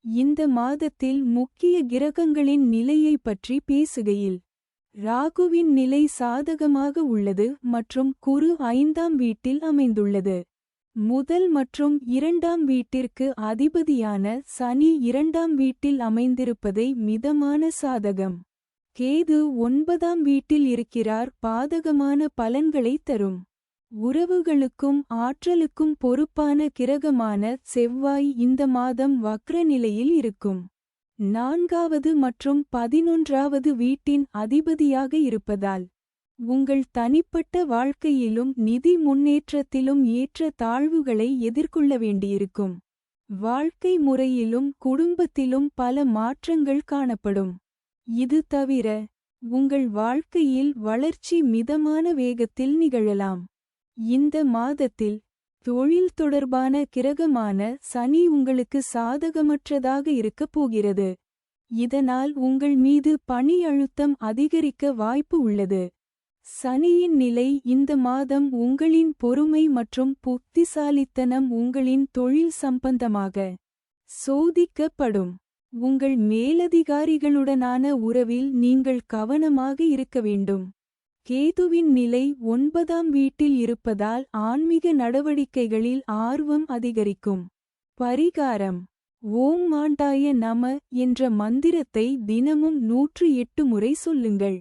இந்த மாதத்தில் முக்கிய கிரகங்களின் நிலையை பற்றி பேசுகையில் ராகுவின் நிலை சாதகமாக உள்ளது மற்றும் குரு 5ஆம் வீட்டில் அமைந்துள்ளது. முதல் மற்றும் 2ஆம் வீட்டிற்கு அதிபதியான சனி 2ஆம் வீட்டில் அமைந்திருப்பதை மிதமான சாதகம். கேது 9ஆம் வீட்டில் இருக்கிறார், பாதகமான பலன்களை தரும். உறவுகளுக்கும் ஆற்றலுக்கும் பொறுப்பான கிரகமான செவ்வாய் இந்த மாதம் வக்ர நிலையில் இருக்கும். 4வது மற்றும் 11வது வீட்டின் அதிபதியாக இருப்பதால் உங்கள் தனிப்பட்ட வாழ்க்கையிலும் நிதி முன்னேற்றத்திலும் ஏற்ற தாழ்வுகளை எதிர்கொள்ள வேண்டியிருக்கும். வாழ்க்கை முறையிலும் குடும்பத்திலும் பல மாற்றங்கள் காணப்படும். இது தவிர உங்கள் வாழ்க்கையில் வளர்ச்சி மிதமான வேகத்தில் நிகழலாம். இந்த மாதத்தில் தொழில் தொடர்பான கிரகமான சனி உங்களுக்கு சாதகமற்றதாக இருக்கப் போகிறது. இதனால் உங்கள் மீது பணி அழுத்தம் அதிகரிக்க வாய்ப்பு உள்ளது. சனியின் நிலை இந்த மாதம் உங்களின் பொறுமை மற்றும் புத்திசாலித்தனம் உங்களின் தொழில் சம்பந்தமாக சோதிக்கப்படும். உங்கள் மேலதிகாரிகளுடனான உறவில் நீங்கள் கவனமாக இருக்க வேண்டும். கேதுவின் நிலை 9ஆம் வீட்டில் இருப்பதால் ஆன்மீக நடவடிக்கைகளில் ஆர்வம் அதிகரிக்கும். பரிகாரம்: ஓம் மாண்டாய நம என்ற மந்திரத்தை தினமும் 108 முறை சொல்லுங்கள்.